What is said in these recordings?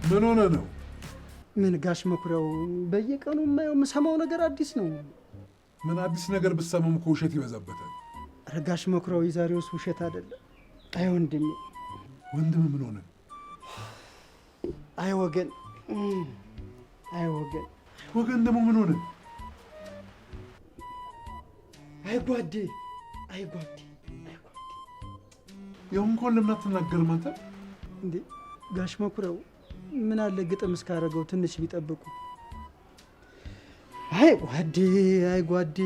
ምን ሆነ ነው? ምን ጋሽ መኩሪያው በየቀኑ የምሰማው ነገር አዲስ ነው። ምን አዲስ ነገር ብትሰማም እኮ ውሸት ይበዛበታል። ኧረ ጋሽ መኩሪያው የዛሬውስ ውሸት አይደለም። አይ ወንድሜ። ወንድም ምን ሆነ? አይ ወገን፣ አይ ወገን። ወገን ደግሞ ምን ሆነ? አይ ጓዴ፣ አይ ጓዴ፣ አይ ጓዴ። ያው እንኳን ለምን አትናገርም አንተ? እንዴ ጋሽ መኩሪያው ምን አለ ግጥም እስካረገው ትንሽ ቢጠብቁ። አይ ጓዴ፣ አይ ጓዴ፣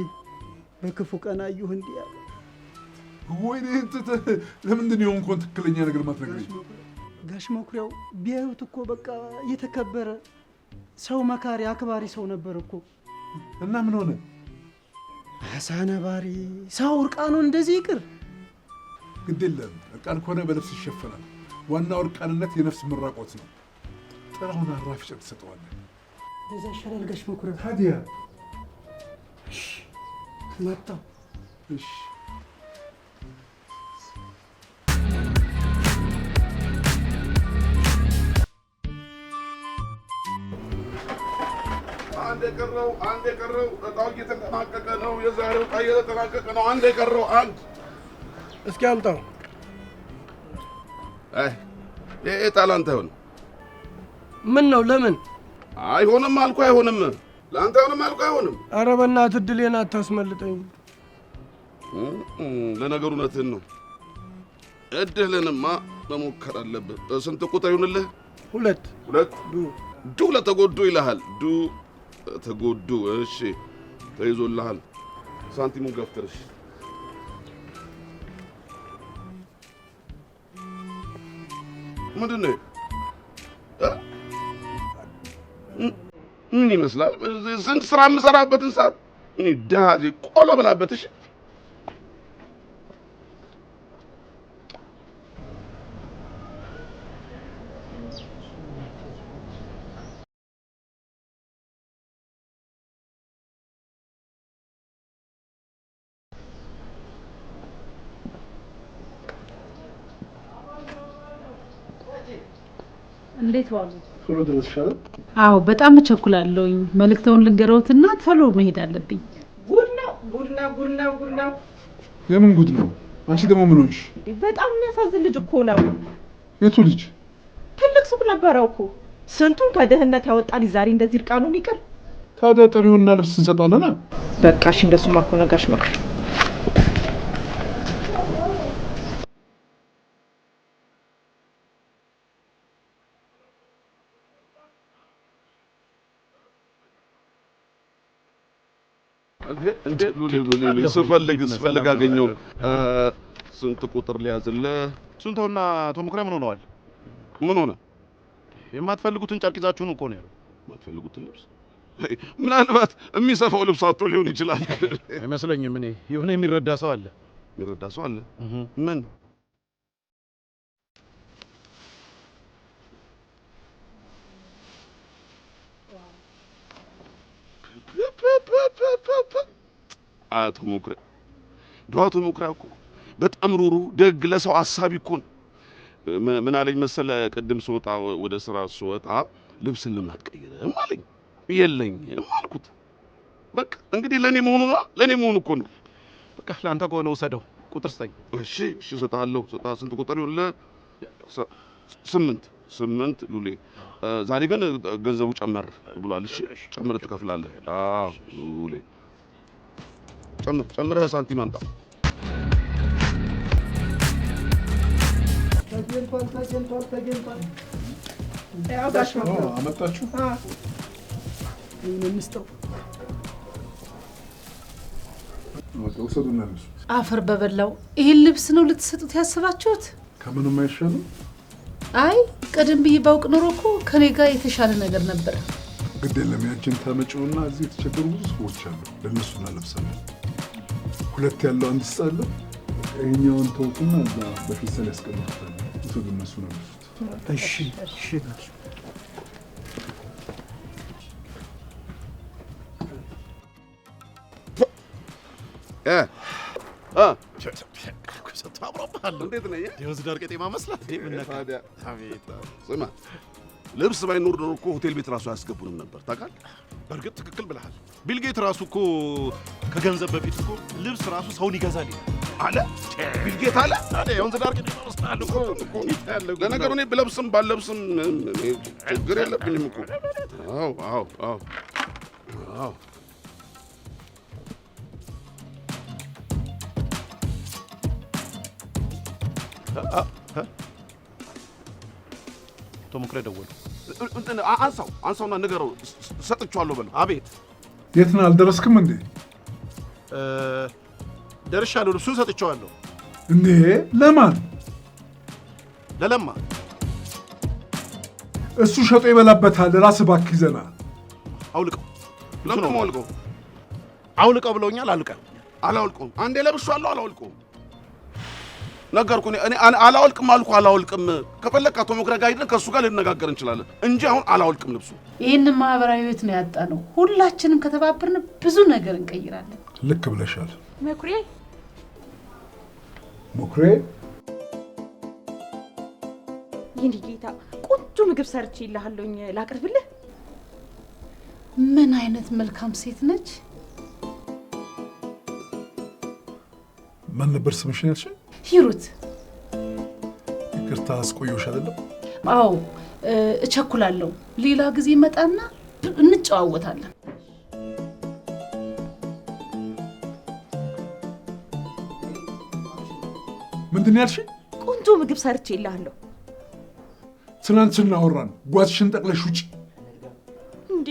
በክፉ ቀን አየሁ እንዲህ ያለ። ወይኔ እንትን ለምንድን ነው እንኳን ትክክለኛ ነገር ማትነግረኝ? ጋሽ መኩሪያው ቢያዩት እኮ በቃ የተከበረ ሰው መካሪ አክባሪ ሰው ነበር እኮ። እና ምን ሆነ? አሳ ነባሪ ሰው እርቃኑን እንደዚህ ይቅር። ግድ የለም እርቃን ከሆነ በልብስ ይሸፈናል። ዋናው እርቃንነት የነፍስ መራቆት ነው። ጥራውን አራፊ ጨርቅ ትሰጠዋለህ። በዛ ይሻላል ጋሽ መኩሪያው። ታዲያ እሺ መጣሁ። እሺ አንድ የቀረው እጣው እየተጠናቀቀ ነው። የዛሬው እጣ እየተጠናቀቀ ነው። አንድ የቀረው አንድ። እስኪ አምጣው። ይሄ እጣ ላንተ አይሆንም። ምን ነው? ለምን አይሆንም አልኩ? አይሆንም ለአንተ አይሆንም አልኩ? አይሆንም። ኧረ በእናትህ እድሌን አታስመልጠኝ። ለነገሩ እውነትህን ነው። እድልህንማ መሞከር አለብህ። ስንት ቁጥር ይሁንልህ? ሁለት ዱ ለተጎዱ ይልሃል። ዱ ተጎዱ። እሺ ተይዞልሃል። ሳንቲሙን ገፍትርሽ። ምንድን ነው? ምን ይመስላል? ስንት ስራ የምሰራበትን ሰዓት ድሃ ቆሎ ብላበት። እሺ እንዴት ዋሉ? ቶሎ ደረስሻል? አዎ በጣም እቸኩላለሁኝ። መልእክተውን ልንገረውትና ቶሎ መሄድ አለብኝ። ጉድ ነው። የምን ጉድ ነው? አንቺ ደግሞ ምን ሆንሽ? በጣም የሚያሳዝን ልጅ እኮ ነው። የቱ ልጅ? ትልቅ ሱቅ ነበረው እኮ ስንቱን ከድህነት ያወጣል። ዛሬ እንደዚህ እርቃኑን ይቀር። ታዲያ ጥሪውና ልብስ እንሰጣለና። በቃ እሺ፣ እንደሱማ እኮ ነው ጋሽ መኩሪያ። ስፈልግ አገኘው። ስንት ቁጥር ሊያዝልህ? ስንተውና አቶ መኩሪያ ምን ሆነዋል? ምን ሆነ? የማትፈልጉትን ጨርቅ ይዛችሁ ነው እኮ ነው ያለው። የማትፈልጉትን ልብስ? ምናልባት የሚሰፋው ልብስ አጥቶ ሊሆን ይችላል። አይመስለኝም። እኔ የሆነ የሚረዳ ሰው አለ። የሚረዳ ሰው አለ? ምን? አቶ መኩሪያ እኮ በጣም ሩሩ ደግ፣ ለሰው አሳቢ እኮ ነው። ምን አለኝ መሰለ? ቅድም ስወጣ ወደ ስራ ስወጣ ልብስን ለምን አትቀይርም አለኝ። የለኝም አልኩት። በቃ እንግዲህ ለኔ መሆኑ እኮ ነው። በቃ ለአንተ ከሆነ ውሰደው። ቁጥር ስጠኝ። እሺ እሰጥሃለሁ። ስንት ቁጥር ይኸውልህ? 8 ሉሌ። ዛሬ ግን ገንዘቡ ጨመር ብሏል። እሺ ጨምር ትከፍላለህ። አዎ ሉሌ ጨምረህ ሳንቲም አምጣ። ተገኝቷል። ያው ጋሽ መኩሪያ አመጣችሁ? ምን እንስጠው? ውሰዱና ልብሱ። አፈር በበላው። ይሄን ልብስ ነው ልትሰጡት ያስባችሁት? ከምንም አይሻልም? አይ ቀደም ብዬ ባውቅ ኖሮ እኮ ከኔ ጋር የተሻለ ነገር ነበር። ግድ የለም ያንቺን ታመጪውና እዚህ የተቸገሩ ብዙ ሰዎች አሉ። ለእነሱ እናለብሳለን። ሁለት ያለው አንድ ስጣለ። ይኸኛውን ተውትና እዛ በፊት ያስቀምጡታል። ውሰዱ፣ እነሱ ነው ልብሱት። እሺ ጋሽ እንዴት ነህ? የወዝ ዳር ቄጤማ መስላት። ስማ ልብስ ባይኖር ኖሮ እኮ ሆቴል ቤት ራሱ አያስገቡንም ነበር ታውቃለህ። በእርግጥ ትክክል ብለሃል። ቢል ጌት ራሱ እኮ ከገንዘብ በፊት እኮ ልብስ ራሱ ሰውን ይገዛል አለ። ቢል ጌት አለ። ወንዝ ዳር ግን ይወስዳል እኮ። ለነገሩ እኔ ብለብስም ባለብስም ችግር የለብኝም እኮ። አዎ አዎ አዎ አዎ። ቶሞክሬ ደወሉ። አንሳውና ንገረው ሰጥቼዋለሁ በለው። አቤት። የት ነህ? አልደረስክም እንዴ? ደርሻለሁ። ልብሱን ሰጥቼዋለሁ። እንዴ ለማን? ለለማ። እሱ ሸጦ ይበላበታል። ራስህ እባክህ ይዘና አውልቀው። ለምን አውልቀው? አውልቀው ብለውኛል። አላውልቀውም። አንዴ ለብሼዋለሁ። አላውልቀውም ነገርኩህ። እኔ አላውልቅም አልኩህ። አላውልቅም። ከፈለክ አቶ ሞክረ ጋር ሄደን ከእሱ ጋር ልነጋገር እንችላለን እንጂ አሁን አላውልቅም ልብሱ። ይህንን ማህበራዊ ህይወት ነው ያጣነው። ሁላችንም ከተባበርን ብዙ ነገር እንቀይራለን። ልክ ብለሻል መኩሪያ። ሞክሬ ይህን ጌታ ቆንጆ ምግብ ሰርቼ ይልሃለሁኝ፣ ላቅርብልህ? ምን አይነት መልካም ሴት ነች! ማን ነበር ስምሽ ያልሽኝ? ሂሩት። ይቅርታ አስቆየሁሽ አይደለም? አዎ እቸኩላለሁ። ሌላ ጊዜ መጣና እንጨዋወታለን። ምንድን ነው ያልሽኝ? ቆንጆ ምግብ ሰርቼ ይልሃለሁ። ትናንት ስናወራን ጓዝሽን ጠቅለሽ ውጪ። እንዴ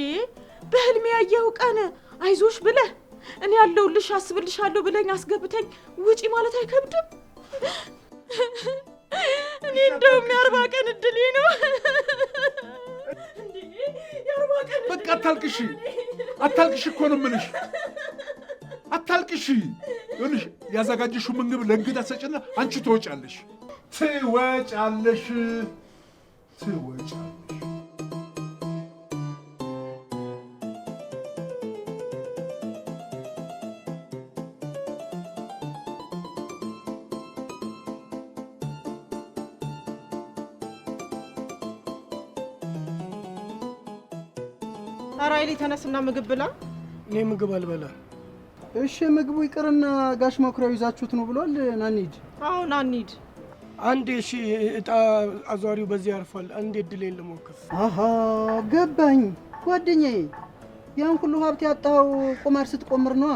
በህልሜ ያየው ቀን አይዞሽ ብለህ እኔ ያለሁልሽ አስብልሻለሁ ብለኝ አስገብተኝ ውጪ ማለት አይከብድም? እኔ እንደውም የ40 ቀን እድሌ ነው። በቃ አታልቅሽ፣ አታልቅሽ እኮ ነው የምልሽ። አታልቅሽ። ይኸውልሽ ያዘጋጀሽው ምግብ ለእንግዳ ሰጭና አንቺ ትወጫለሽ። ትወጫለሽ። ኧረ ኃይሌ ተነስና ምግብ ብላ። እኔ ምግብ አልበላም። እሺ ምግቡ ይቅርና ጋሽ መኩሪያው ይዛችሁት ነው ብሏል። ና እንሂድ። አዎ ና እንሂድ። አንዴ እሺ፣ እጣ አዟሪው በዚህ ያርፋል። አንዴ እድሌን ልሞክር። አሃ ገባኝ ጓደኛዬ። ያን ሁሉ ሀብት ያጣው ቁማር ስትቆምር ነዋ።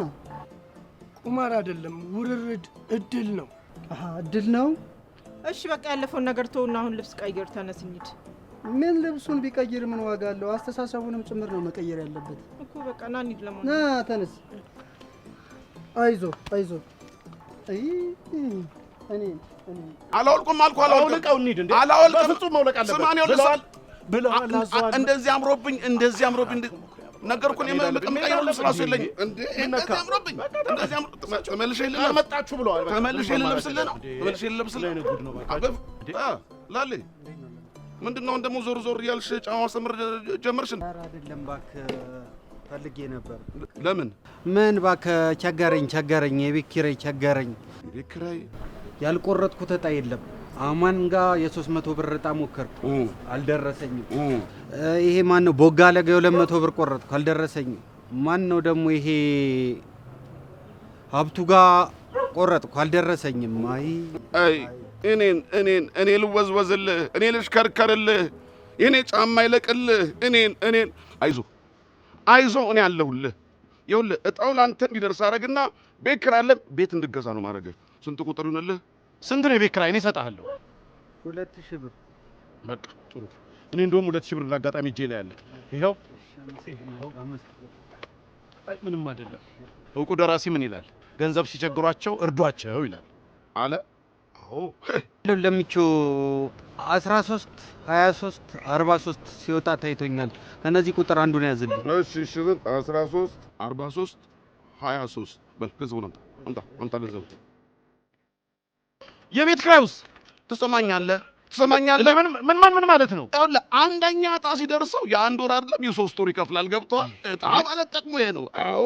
ቁማር አይደለም፣ ውርርድ እድል ነው። አሃ እድል ነው። እሺ በቃ ያለፈውን ነገር ተውና አሁን ልብስ ቀይር፣ ተነስ እንሂድ። ምን ልብሱን ቢቀይር ምን ዋጋ አለው? አስተሳሰቡንም ጭምር ነው መቀየር ያለበት እኮ። በቃ ና እንሂድ። ለማን ና ተነስ። አይዞ አይዞ። እኔ አላውልቅም አልኩህ። አውልቀው እንሂድ። እንዴ አላውልቅም። በፍጹም መውለቅ አለበት። ስማን ብለዋል። እንደዚህ አምሮብኝ ነገርኩህ። እኔ የምቀይረው ልብስ እራሱ የለኝም። እንደዚህ አምሮብኝ ተመልሼ ልለብስ መጣችሁ ብለዋል። ተመልሼ ልለብስልህ ነው። ተመልሼ ልለብስልህ ላሌ ምንድን ነው ደግሞ ዞር ዞር እያልሽ ጫማ ማስተምር ጀመርሽ? ኧረ አይደለም እባክህ፣ ፈልጌ ነበር። ለምን? ምን እባክህ፣ ቸገረኝ፣ የቤት ኪራይ ቸገረኝ። የቤት ኪራይ? ያልቆረጥኩት እጣ የለም። አማን ጋር የ300 ብር እጣ ሞከርኩ፣ አልደረሰኝም። ይሄ ማን ነው? ቦጋለ ጋር 200 ብር ቆረጥኩ፣ አልደረሰኝም። ማን ነው ደግሞ ይሄ? ሀብቱ ጋር ቆረጥኩ፣ አልደረሰኝም። አይ እኔ ልወዝወዝልህ፣ እኔ ልሽከርከርልህ፣ የኔ ጫማ ይለቅልህ፣ እኔን አይዞ እኔ አለሁልህ። ይኸውልህ እጣው ለአንተ እንዲደርስ አደርግና ቤት ኪራይ አለ፣ ቤት እንድገዛ ነው ማድረግ። ስንት ቁጥር ይሆንልህ? ስንት ነው የቤት ኪራይ? እኔ እሰጥሃለሁ። 2000 ብር። በቃ ጥሩ። እኔ እንደውም 2000 ብር ለአጋጣሚ እጄ ላይ አለ። ይኸው። አይ ምንም አይደለም። እውቁ ደራሲ ምን ይላል? ገንዘብ ሲቸግሯቸው እርዷቸው ይላል አለ። ለሚቾ 13 23 43 ሲወጣ ታይቶኛል። ከነዚህ ቁጥር አንዱን ያዝልኝ። እሺ 13 43 23 በል ገንዘቡን አምጣ ገንዘቡ። የቤት ኪራዩስ? ትሰማኛለህ? ምን ማለት ነው? ይኸውልህ አንደኛ እጣ ሲደርሰው የ1 ወር አይደለም የ3 ወር ይከፍላል። ገብቶሃል? እጣ ማለት ጥቅሙ ይሄ ነው። አዎ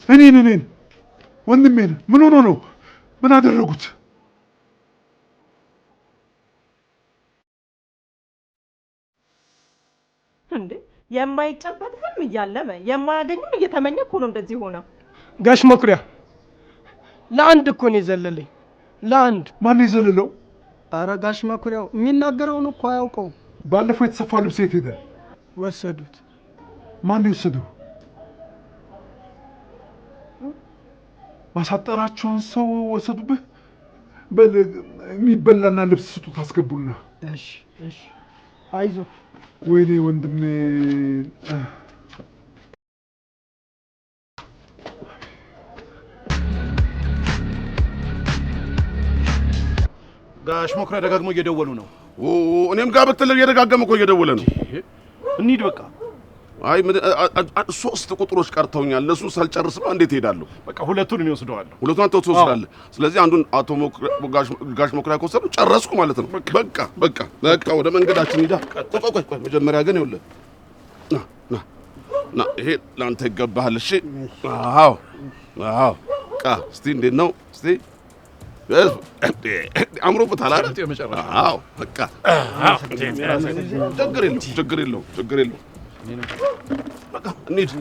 እኔን ወንድሜን ምን ሆኖ ነው? ምን አደረጉት? እንዴ የማይጨበጥ ህልም እያለመ የማያገኘው እየተመኘ እኮ ነው እንደዚህ ሆነው። ጋሽ መኩሪያ ለአንድ እኮ ነው የዘለለኝ። ለአንድ ማን የዘለለው? ኧረ ጋሽ መኩሪያው የሚናገረውን እኮ አያውቀው። ባለፈው የተሰፋ ልብስ የት ሄደ? ወሰዱት። ማን የወሰደው? ማሳጠራቸውን ሰው ወሰዱብህ? በል የሚበላና ልብስ ስጡት አስገቡና። እሺ አይዞህ። ወይኔ ወንድሜ። ጋሽ መኩሪያ ደጋግሞ እየደወሉ ነው። እኔም ጋር ብትል እየደጋገመ እኮ እየደወለ ነው። እንሂድ በቃ። አይ 3 ቁጥሮች ቀርተውኛል። እነሱ ሳልጨርስማ እንዴት እሄዳለሁ? በቃ ሁለቱን እኔ ወስደዋለሁ። ሁለቱን አንተ ትወስዳለህ። ስለዚህ አንዱን አቶ ጋሽ መኩሪያ ከወሰዱ ጨረስኩ ማለት ነው። በቃ ወደ መንገዳችን ሂዳ። ቆይ መጀመሪያ ግን ይኸውልህ ና ይሄ ለአንተ ይገባሃል። እሺ? አዎ እስቲ እንዴት ነው? እስቲ አምሮበታል አይደል? አዎ በቃ ችግር የለውም። በቃ እንሂድ።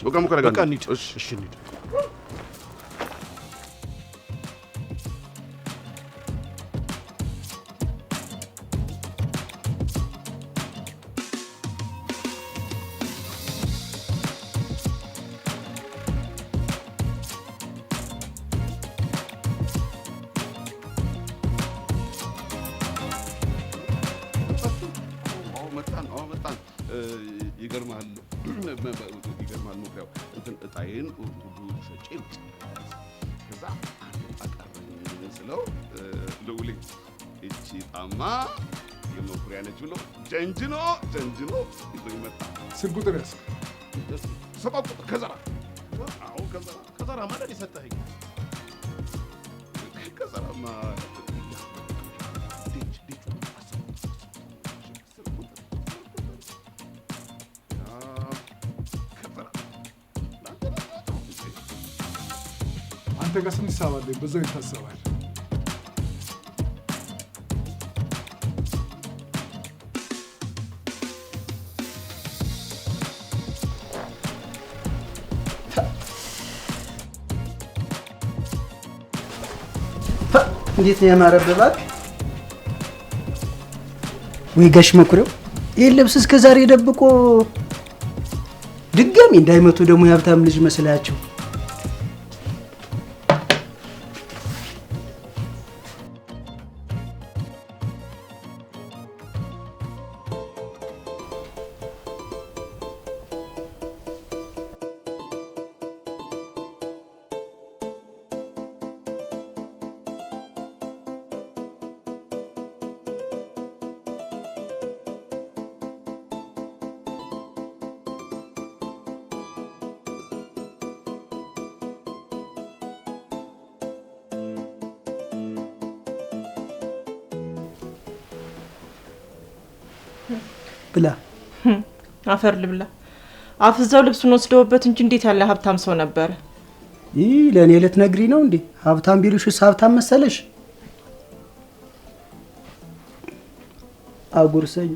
በቃ ሙከራ ጋር እንሂድ። እሺ እንሂድ። መጣን። ይገርማል ሙክሪያው እንትን እጣዬን ሁሉ ሸጬ ከዛ አቀረኝ ስለው ልውሌ እቺ ጣማ የመኩሪያ ነች ብሎ ጀንጅኖ ይዞ ይመጣ። ስንት ቁጥር ያዝክ? 7 ቁጥር ከዘራ። አዎ ከዘራ ማለት የሰጠኸኝ ከዘራማ አንተ ጋር ስንት ሂሳብ አለኝ? በዛው ይታሰባል። እንዴት ነው ያማረብህ! ወይ ጋሽ መኩሪያው ይሄን ልብስ እስከ ዛሬ ደብቆ ድጋሚ እንዳይመቱ ደግሞ የሀብታም ልጅ መስላቸው። ብላ አፈር ልብላ። አፍዛው ልብሱን ወስደውበት እንጂ እንዴት ያለ ሀብታም ሰው ነበር። ይህ ለእኔ ልትነግሪ ነው እንዴ? ሀብታም ቢሉሽስ ሀብታም መሰለሽ? አጉርሰኝ።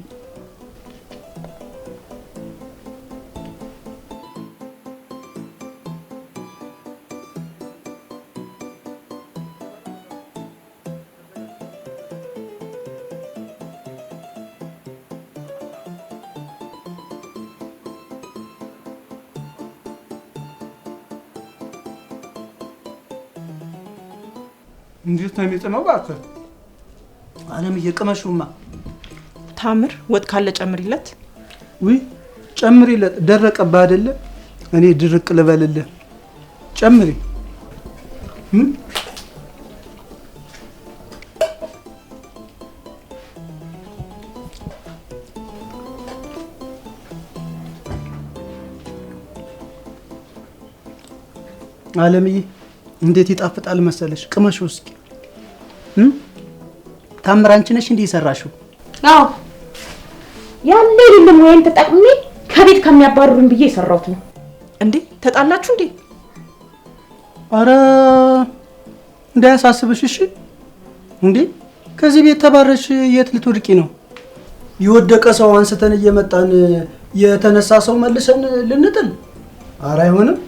እንዴት ነው የሚጥመው? እባክህ አለም እየቀመሹማ። ታምር ወጥ ካለ ጨምሪለት። ውይ ጨምሪለት። ደረቀብህ አይደለ? እኔ ድርቅ ልበልልህ። ጨምሪ። አለምዬ እንዴት ይጣፍጣል መሰለሽ! ቅመሹ እስኪ። ታምር አንቺ ነሽ እንዴ የሰራሽው? አዎ ያለ የለም ወይን ተጠቅሜ ከቤት ከሚያባርሩን ብዬ የሰራሁት ነው። እንዴ ተጣላችሁ እንዴ? አረ እንዳያሳስብሽ እሺ። እንዴ ከዚህ ቤት ተባረሽ የት ልትወድቂ ነው? የወደቀ ሰው አንስተን እየመጣን የተነሳ ሰው መልሰን ልንጥል? አረ አይሆንም።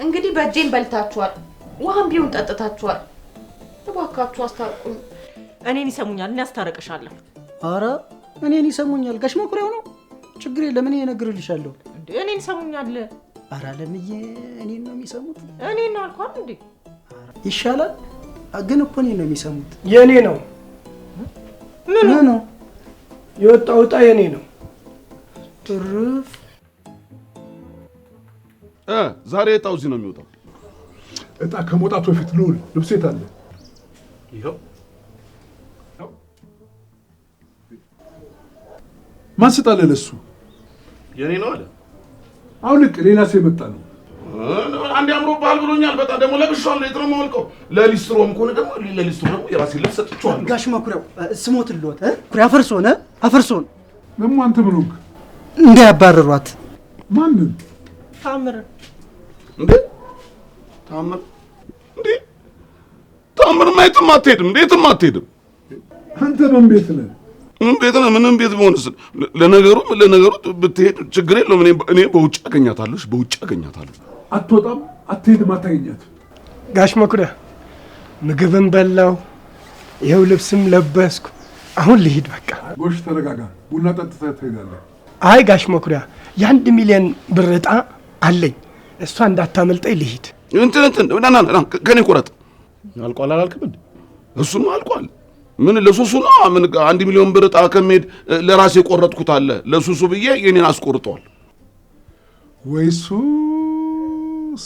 እንግዲህ በእጄን በልታችኋል፣ ውሃም ቢሆን ጠጥታችኋል። እባካችሁ አስታርቁኝ። እኔን ይሰሙኛል፣ እኔ አስታረቅሻለሁ። አረ እኔን ይሰሙኛል። ጋሽ መኩሪያው ነው። ችግር የለም እኔ እነግርልሻለሁ። እንዴ እኔን ይሰሙኛል። አረ ለምዬ እኔን ነው የሚሰሙት? እኔን ነው አልኳት እንዴ። ይሻላል ግን እኮ እኔን ነው የሚሰሙት። የኔ ነው ምን ነው የወጣው ዕጣ የኔ ነው። ትርፍ ዛሬ ዕጣው እዚህ ነው የሚወጣው። ዕጣ ከመውጣቱ በፊት ልውል ልብስ የት አለ? ይኸው ማን ስጣለ? ለሱ የኔ ነው አለ። አሁን ልክ ሌላ ሰው የመጣ ነው። አንዴ አምሮብሃል ብሎኛል። በጣም ደግሞ ለብሻለሁ። የት ነው የማወልቀው? ለሊስትሮም ከሆነ ደግሞ ለሊስትሮ ደግሞ የራሴን ልብስ ሰጥቼዋለሁ። ጋሽ መኩሪያው ስሞትልዎት ኩሪያ አፈርሶን ደግሞ አንተ ምን ሆንክ? እንዳያባረሯት። ማንን? ታምር እንዴ ታምር እንዴ ታምር የትም አትሄድም። የትም አትሄድም። አንተ ምን ቤት ነህ? ምን ቤት ነህ? ምንም ቤት ቢሆንስ ለነገሩ ብትሄድ ችግር የለውም። እኔ በውጭ አገኛታለሁ። በውጭ አገኛታለሁ። አትወጣም፣ አትሄድም፣ አታገኛት። ጋሽ መኩሪያ ምግብም በላው፣ ይኸው ልብስም ለበስኩ። አሁን ልሂድ በቃ። ጎሽ ተረጋጋ። ቡና ጠጥተህ ትሄዳለህ። አይ ጋሽ መኩሪያ የ1 ሚሊዮን ብር ዕጣ አለኝ። እሷ እንዳታመልጠኝ ልሂድ። እንትን ና ከኔ ቁረጥ። አልቋል አላልክም እንዴ? እሱማ አልቋል። ምን ለሱሱ ነው? ምን 1 ሚሊዮን ብር ዕጣ ከመሄድ ለራሴ ቆረጥኩት አለ። ለሱሱ ብዬ የኔን አስቆርጠዋል። ወይ ሱስ